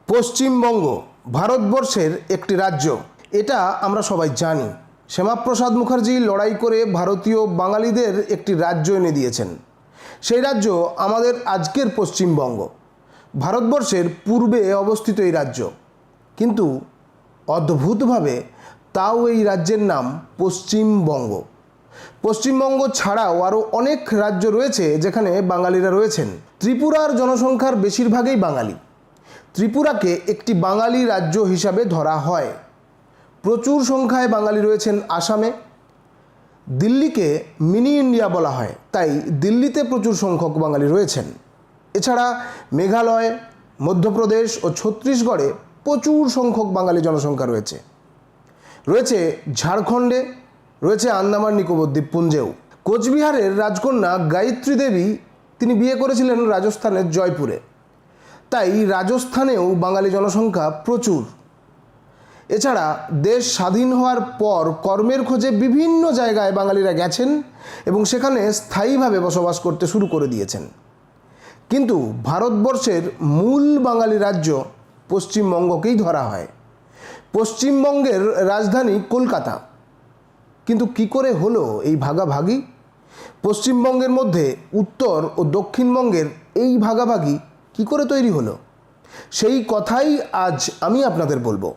পশ্চিমবঙ্গ ভারতবর্ষের একটি রাজ্য, এটা আমরা সবাই জানি। শ্যামাপ্রসাদ মুখার্জি লড়াই করে ভারতীয় বাঙালিদের একটি রাজ্য এনে দিয়েছেন। সেই রাজ্য আমাদের আজকের পশ্চিমবঙ্গ, ভারতবর্ষের পূর্বে অবস্থিত এই রাজ্য। কিন্তু অদ্ভুতভাবে তাও এই রাজ্যের নাম পশ্চিমবঙ্গ। পশ্চিমবঙ্গ ছাড়াও আরও অনেক রাজ্য রয়েছে যেখানে বাঙালিরা রয়েছেন। ত্রিপুরার জনসংখ্যার বেশিরভাগই বাঙালি। ত্রিপুরাকে একটি বাঙালি রাজ্য হিসাবে ধরা হয়। প্রচুর সংখ্যায় বাঙালি রয়েছেন আসামে। দিল্লিকে মিনি ইন্ডিয়া বলা হয়, তাই দিল্লিতে প্রচুর সংখ্যক বাঙালি রয়েছেন। এছাড়া মেঘালয়, মধ্যপ্রদেশ ও ছত্তিশগড়ে প্রচুর সংখ্যক বাঙালি জনসংখ্যা রয়েছে। রয়েছে ঝাড়খণ্ডে, রয়েছে আন্দামান নিকোবর দ্বীপপুঞ্জেও। কোচবিহারের রাজকন্যা গায়ত্রী দেবী তিনি বিয়ে করেছিলেন রাজস্থানের জয়পুরে, তাই রাজস্থানেও বাঙালি জনসংখ্যা প্রচুর। এছাড়া দেশ স্বাধীন হওয়ার পর কর্মের খোঁজে বিভিন্ন জায়গায় বাঙালিরা গেছেন এবং সেখানে স্থায়ীভাবে বসবাস করতে শুরু করে দিয়েছেন। কিন্তু ভারতবর্ষের মূল বাঙালি রাজ্য পশ্চিমবঙ্গকেই ধরা হয়। পশ্চিমবঙ্গের রাজধানী কলকাতা। কিন্তু কি করে হলো এই ভাগাভাগি? পশ্চিমবঙ্গের মধ্যে উত্তর ও দক্ষিণবঙ্গের এই ভাগাভাগি কি করে তৈরি হলো, সেই কথাই আজ আমি আপনাদের বলবো।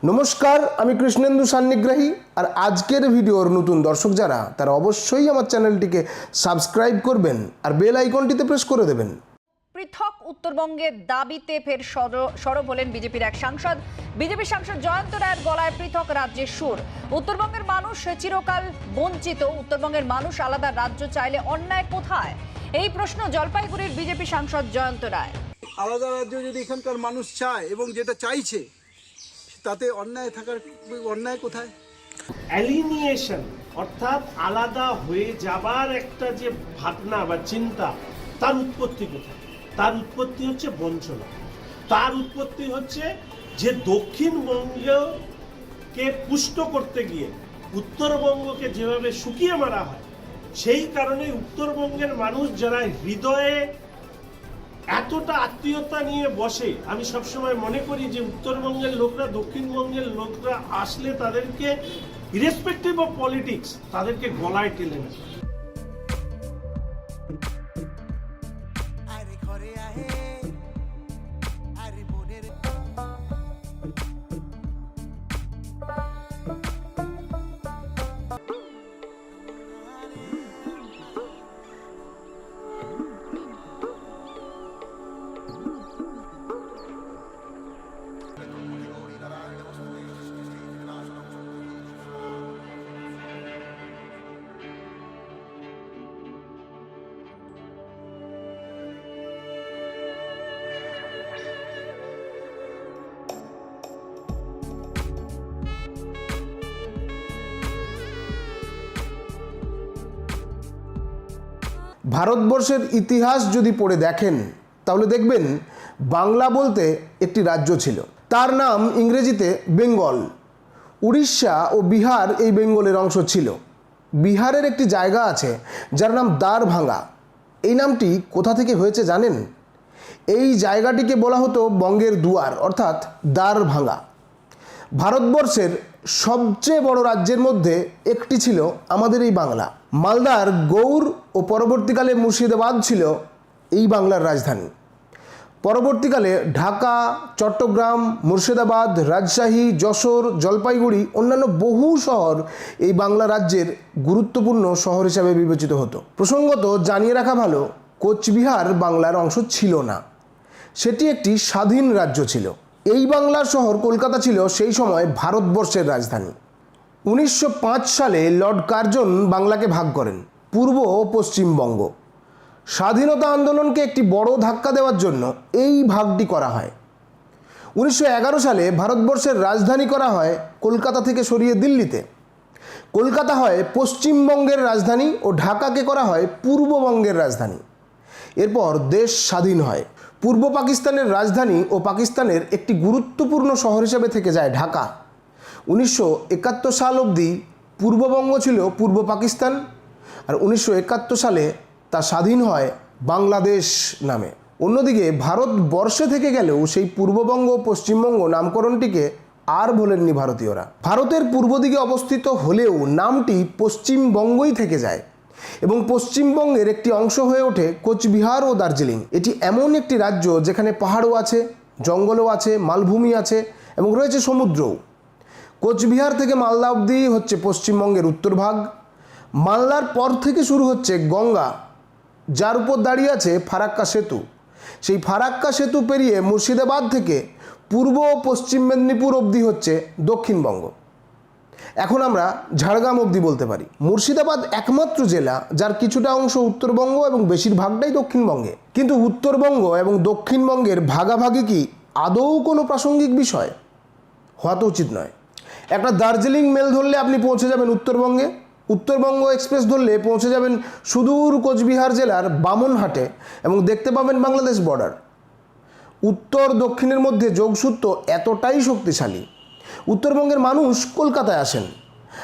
নমস্কার, আমি কৃষ্ণেন্দু সান্নিগ্রাহী। আর আজকের ভিডিওর নতুন দর্শক যারা, তারা অবশ্যই আমার চ্যানেলটিকে সাবস্ক্রাইব করবেন আর বেল আইকনটিতে প্রেস করে দেবেন। পৃথক উত্তরবঙ্গের দাবিতে ফের সরব হলেন বিজেপির এক সাংসদ। বিজেপি সাংসদ জয়ন্ত রায়ের গলায় পৃথক রাজ্যের সুর। উত্তরবঙ্গের মানুষ চিরকাল বঞ্চিত। উত্তরবঙ্গের মানুষ আলাদা রাজ্য চাইলে অন্যায় কোথায়? এই প্রশ্ন জলপাইগুড়ির বিজেপি সাংসদ জয়ন্ত রায়। আলাদা রাজ্য যদি এখানকার মানুষ চায় এবং যেটা চাইছে তাতে অন্যায় কোথায়? অ্যালিনিয়েশন অর্থাৎ আলাদা হয়ে যাবার একটা যে ভাবনা বা চিন্তা, তার উৎপত্তি কোথায়? তার উৎপত্তি হচ্ছে বঞ্চনা। তার উৎপত্তি হচ্ছে যে দক্ষিণবঙ্গকে পুষ্ট করতে গিয়ে উত্তরবঙ্গকে যেভাবে শুকিয়ে মারা হয়, সেই কারণে উত্তরবঙ্গের মানুষ যারা হৃদয়ে এতটা আত্মীয়তা নিয়ে বসে, আমি সবসময় মনে করি যে উত্তরবঙ্গের লোকরা দক্ষিণবঙ্গের লোকরা আসলে তাদেরকে ইরেসপেক্টিভ অফ পলিটিক্স তাদেরকে গলায় টেনে নেয়। ভারতবর্ষের ইতিহাস যদি পড়ে দেখেন তাহলে দেখবেন বাংলা বলতে একটি রাজ্য ছিল। তার নাম ইংরেজিতে বেঙ্গল। উড়িষ্যা ও বিহার এই বেঙ্গলের অংশ ছিল। বিহারের একটি জায়গা আছে যার নাম দ্বারভাঙা। এই নামটি কোথা থেকে হয়েছে জানেন? এই জায়গাটিকে বলা হতো বঙ্গের দুয়ার, অর্থাৎ দ্বারভাঙা। ভারতবর্ষের সবচেয়ে বড় রাজ্যের মধ্যে একটি ছিল আমাদের এই বাংলা। মালদার গৌড় ও পরবর্তীকালে মুর্শিদাবাদ ছিল এই বাংলার রাজধানী। পরবর্তীকালে ঢাকা, চট্টগ্রাম, মুর্শিদাবাদ, রাজশাহী, যশোর, জলপাইগুড়ি অন্যান্য বহু শহর এই বাংলা রাজ্যের গুরুত্বপূর্ণ শহর হিসাবে বিবেচিত হতো। প্রসঙ্গত জানিয়ে রাখা ভালো, কোচবিহার বাংলার অংশ ছিল না, সেটি একটি স্বাধীন রাজ্য ছিল। এই বাংলার শহর কলকাতা ছিল সেই সময় ভারতবর্ষের রাজধানী। 1905 সালে লর্ড কার্জন বাংলাকে ভাগ করেন, পূর্ব ও পশ্চিমবঙ্গ। স্বাধীনতা আন্দোলনকে একটি বড় ধাক্কা দেওয়ার জন্য এই ভাগটি করা হয়। 1911 সালে ভারতবর্ষের রাজধানী করা হয় কলকাতা থেকে সরিয়ে দিল্লিতে। কলকাতা হয় পশ্চিমবঙ্গের রাজধানী ও ঢাকাকে করা হয় পূর্ববঙ্গের রাজধানী। এরপর দেশ স্বাধীন হয়। পূর্ব পাকিস্তানের রাজধানী ও পাকিস্তানের একটি গুরুত্বপূর্ণ শহর হিসেবে থেকে যায় ঢাকা। 1971 সাল অবধি পূর্ববঙ্গ ছিল পূর্ব পাকিস্তান, আর 1971 সালে তা স্বাধীন হয় বাংলাদেশ নামে। অন্যদিকে ভারতবর্ষে থেকে গেলেও সেই পূর্ববঙ্গ ও পশ্চিমবঙ্গ নামকরণটিকে আর ভোলেননি ভারতীয়রা। ভারতের পূর্ব দিকে অবস্থিত হলেও নামটি পশ্চিমবঙ্গই থেকে যায় এবং পশ্চিমবঙ্গের একটি অংশ হয়ে ওঠে কোচবিহার ও দার্জিলিং। এটি এমন একটি রাজ্য যেখানে পাহাড়ও আছে, জঙ্গলও আছে, মালভূমি আছে এবং রয়েছে সমুদ্রও। কোচবিহার থেকে মালদা অবধি হচ্ছে পশ্চিমবঙ্গের উত্তর ভাগ। মালদার পর থেকে শুরু হচ্ছে গঙ্গা, যার উপর দাঁড়িয়ে আছে ফারাক্কা সেতু। সেই ফারাক্কা সেতু পেরিয়ে মুর্শিদাবাদ থেকে পূর্ব ও পশ্চিম মেদিনীপুর অবধি হচ্ছে দক্ষিণবঙ্গ। এখন আমরা ঝাড়গ্রাম অবধি বলতে পারি। মুর্শিদাবাদ একমাত্র জেলা যার কিছুটা অংশ উত্তরবঙ্গ এবং বেশিরভাগটাই দক্ষিণবঙ্গে। কিন্তু উত্তরবঙ্গ এবং দক্ষিণবঙ্গের ভাগাভাগি কি আদৌ কোনো প্রাসঙ্গিক বিষয়? হওয়া তো উচিত নয়। একটা দার্জিলিং মেল ধরলে আপনি পৌঁছে যাবেন উত্তরবঙ্গে, উত্তরবঙ্গ এক্সপ্রেস ধরলে পৌঁছে যাবেন সুদূর কোচবিহার জেলার বামনহাটে এবং দেখতে পাবেন বাংলাদেশ বর্ডার। উত্তর দক্ষিণের মধ্যে যোগসূত্র এতটাই শক্তিশালী। উত্তরবঙ্গের মানুষ কলকাতায় আসেন,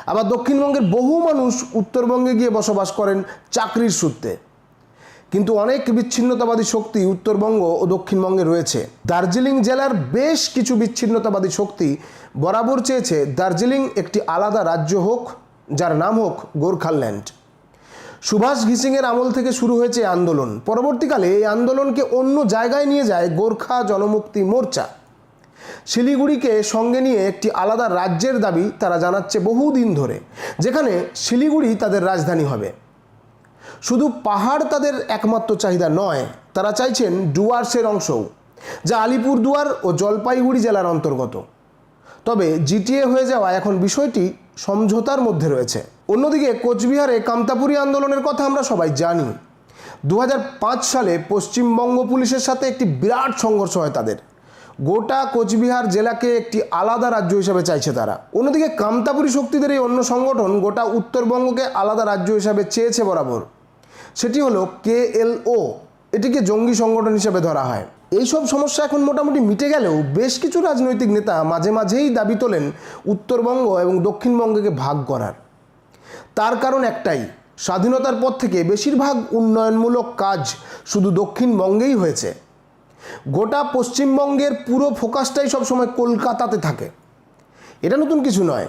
আবার দক্ষিণবঙ্গের বহু মানুষ উত্তরবঙ্গে গিয়ে বসবাস করেন চাকরির সূত্রে। কিন্তু অনেক বিচ্ছিন্নতাবাদী শক্তি উত্তরবঙ্গ ও দক্ষিণবঙ্গে রয়েছে। দার্জিলিং জেলার বেশ কিছু বিচ্ছিন্নতাবাদী শক্তি বরাবর চেয়েছে দার্জিলিং একটি আলাদা রাজ্য হোক, যার নাম হোক গোর্খাল্যান্ড। সুভাষ ঘিসিংয়ের আমল থেকে শুরু হয়েছে আন্দোলন। পরবর্তীকালে এই আন্দোলনকে অন্য জায়গায় নিয়ে যায় গোর্খা জনমুক্তি মোর্চা। শিলিগুড়িকে সঙ্গে নিয়ে একটি আলাদা রাজ্যের দাবি তারা জানাচ্ছে বহুদিন ধরে, যেখানে শিলিগুড়ি তাদের রাজধানী হবে। শুধু পাহাড় তাদের একমাত্র চাহিদা নয়, তারা চাইছেন ডুয়ার্সের অংশও, যা আলিপুরদুয়ার ও জলপাইগুড়ি জেলার অন্তর্গত। তবে জিটিএ হয়ে যাওয়া এখন বিষয়টি সমঝোতার মধ্যে রয়েছে। অন্যদিকে কোচবিহারে কামতাপুরী আন্দোলনের কথা আমরা সবাই জানি। 2005 সালে পশ্চিমবঙ্গ পুলিশের সাথে একটি বিরাট সংঘর্ষ হয় তাদের। গোটা কোচবিহার জেলাকে একটি আলাদা রাজ্য হিসাবে চাইছে তারা। অন্যদিকে কামতাপুরী শক্তিদের এই অন্য সংগঠন গোটা উত্তরবঙ্গকে আলাদা রাজ্য হিসাবে চেয়েছে বরাবর। সেটি হলো KLO। এটিকে জঙ্গি সংগঠন হিসেবে ধরা হয়। এইসব সমস্যা এখন মোটামুটি মিটে গেলেও বেশ কিছু রাজনৈতিক নেতা মাঝে মাঝেই দাবি তোলেন উত্তরবঙ্গ এবং দক্ষিণবঙ্গকে ভাগ করার। তার কারণ একটাই, স্বাধীনতার পর থেকে বেশিরভাগ উন্নয়নমূলক কাজ শুধু দক্ষিণবঙ্গেই হয়েছে। গোটা পশ্চিমবঙ্গের পুরো ফোকাসটাই সবসময় কলকাতাতে থাকে। এটা নতুন কিছু নয়।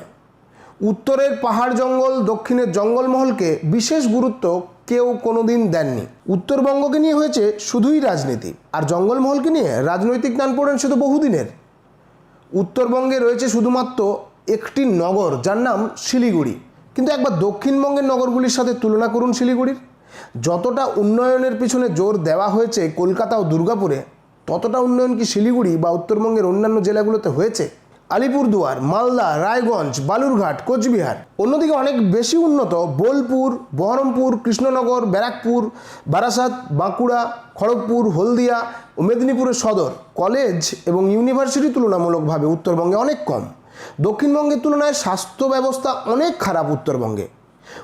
উত্তরের পাহাড় জঙ্গল, দক্ষিণের জঙ্গলমহলকে বিশেষ গুরুত্ব কেউ কোনোদিন দেননি। উত্তরবঙ্গকে নিয়ে হয়েছে শুধুই রাজনীতি, আর জঙ্গলমহলকে নিয়ে রাজনৈতিক টান পড়েন সে তো বহুদিনের। উত্তরবঙ্গে রয়েছে শুধুমাত্র একটি নগর যার নাম শিলিগুড়ি, কিন্তু একবার দক্ষিণবঙ্গের নগরগুলির সাথে তুলনা করুন শিলিগুড়ির। যতটা উন্নয়নের পিছনে জোর দেওয়া হয়েছে কলকাতা ও দুর্গাপুরে, ততটা উন্নয়ন কি শিলিগুড়ি বা উত্তরবঙ্গের অন্যান্য জেলাগুলোতে হয়েছে? আলিপুরদুয়ার, মালদা, রায়গঞ্জ, বালুরঘাট, কোচবিহার। অন্যদিকে অনেক বেশি উন্নত বোলপুর, বহরমপুর, কৃষ্ণনগর, ব্যারাকপুর, বারাসাত, বাঁকুড়া, খড়গপুর, হলদিয়া ও মেদিনীপুরের সদর, কলেজ এবং ইউনিভার্সিটি তুলনামূলকভাবে উত্তরবঙ্গে অনেক কম। দক্ষিণবঙ্গের তুলনায় স্বাস্থ্য ব্যবস্থা অনেক খারাপ উত্তরবঙ্গে।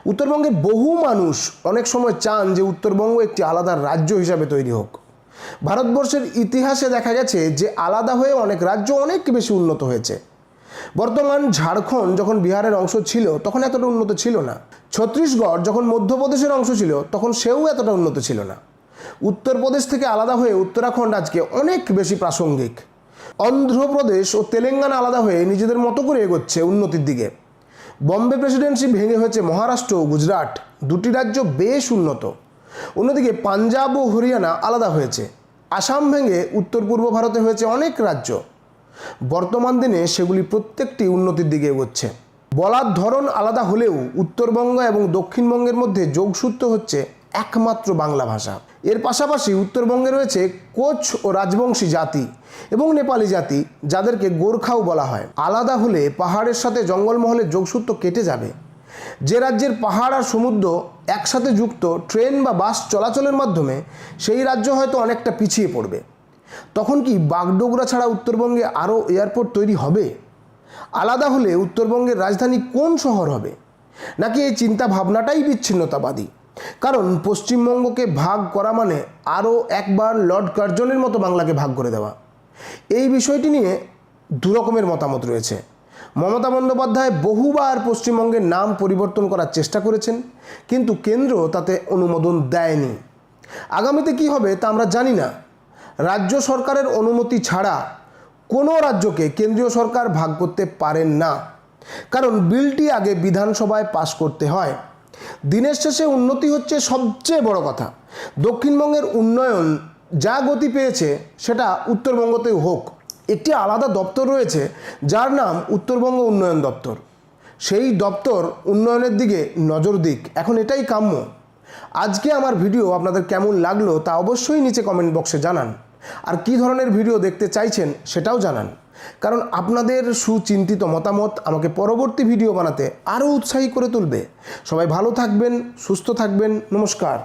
উত্তরবঙ্গের বহু মানুষ অনেক সময় চান যে উত্তরবঙ্গ একটি আলাদা রাজ্য হিসাবে তৈরি হোক। ভারতবর্ষের ইতিহাসে দেখা গেছে যে আলাদা হয়ে অনেক রাজ্য অনেক বেশি উন্নত হয়েছে। বর্তমান ঝাড়খণ্ড যখন বিহারের অংশ ছিল তখন এতটা উন্নত ছিল না। ছত্তিশগড় যখন মধ্যপ্রদেশের অংশ ছিল তখন সেও এতটা উন্নত ছিল না। উত্তরপ্রদেশ থেকে আলাদা হয়ে উত্তরাখণ্ড আজকে অনেক বেশি প্রাসঙ্গিক। অন্ধ্রপ্রদেশ ও তেলেঙ্গানা আলাদা হয়ে নিজেদের মতো করে এগোচ্ছে উন্নতির দিকে। বম্বে প্রেসিডেন্সি ভেঙে হয়েছে মহারাষ্ট্র ও গুজরাট, দুটি রাজ্য বেশ উন্নত। অন্যদিকে পাঞ্জাব ও হরিয়ানা আলাদা হয়েছে। আসাম ভেঙে উত্তর পূর্ব ভারতে হয়েছে অনেক রাজ্য। বর্তমান দিনে সেগুলি প্রত্যেকটি উন্নতির দিকে এগোচ্ছে। বলার ধরন আলাদা হলেও উত্তরবঙ্গ এবং দক্ষিণবঙ্গের মধ্যে যোগসূত্র হচ্ছে একমাত্র বাংলা ভাষা। এর পাশাপাশি উত্তরবঙ্গে রয়েছে কোচ ও রাজবংশী জাতি এবং নেপালি জাতি, যাদেরকে গোর্খাও বলা হয়। আলাদা হলে পাহাড়ের সাথে জঙ্গলমহলের যোগসূত্র কেটে যাবে। যে রাজ্যের পাহাড় আর সমুদ্র একসাথে যুক্ত ট্রেন বা বাস চলাচলের মাধ্যমে, সেই রাজ্য হয়তো অনেকটা পিছিয়ে পড়বে। তখন কি বাগডোগরা ছাড়া উত্তরবঙ্গে আরও এয়ারপোর্ট তৈরি হবে? আলাদা হলে উত্তরবঙ্গের রাজধানী কোন শহর হবে? নাকি এই চিন্তা ভাবনাটাই বিচ্ছিন্নতাবাদী? কারণ পশ্চিমবঙ্গকে ভাগ করা মানে আরও একবার লর্ড কার্জনের মতো বাংলাকে ভাগ করে দেওয়া। এই বিষয়টি নিয়ে দুরকমের মতামত রয়েছে। মমতা বন্দ্যোপাধ্যায় বহুবার পশ্চিমবঙ্গের নাম পরিবর্তন করার চেষ্টা করেছেন, কিন্তু কেন্দ্র তাতে অনুমোদন দেয়নি। আগামীতে কি হবে তা আমরা জানি না। রাজ্য সরকারের অনুমতি ছাড়া কোনো রাজ্যকে কেন্দ্রীয় সরকার ভাগ করতে পারেন না, কারণ বিলটি আগে বিধানসভায় পাশ করতে হয়। দিনের শেষে উন্নতি হচ্ছে সবচেয়ে বড় কথা। দক্ষিণবঙ্গের উন্নয়ন যা গতি পেয়েছে সেটা উত্তরবঙ্গতেও হোক। একটি আলাদা দপ্তর রয়েছে যার নাম উত্তরবঙ্গ উন্নয়ন দপ্তর। সেই দপ্তর উন্নয়নের দিকে নজর দিক, এখন এটাই কাম্য। আজকে আমার ভিডিও আপনাদের কেমন লাগলো তা অবশ্যই নিচে কমেন্ট বক্সে জানান, আর কী ধরনের ভিডিও দেখতে চাইছেন সেটাও জানান, কারণ আপনাদের সুচিন্তিত মতামত আমাকে পরবর্তী ভিডিও বানাতে আরও উৎসাহী করে তুলবে। সবাই ভালো থাকবেন, সুস্থ থাকবেন, নমস্কার।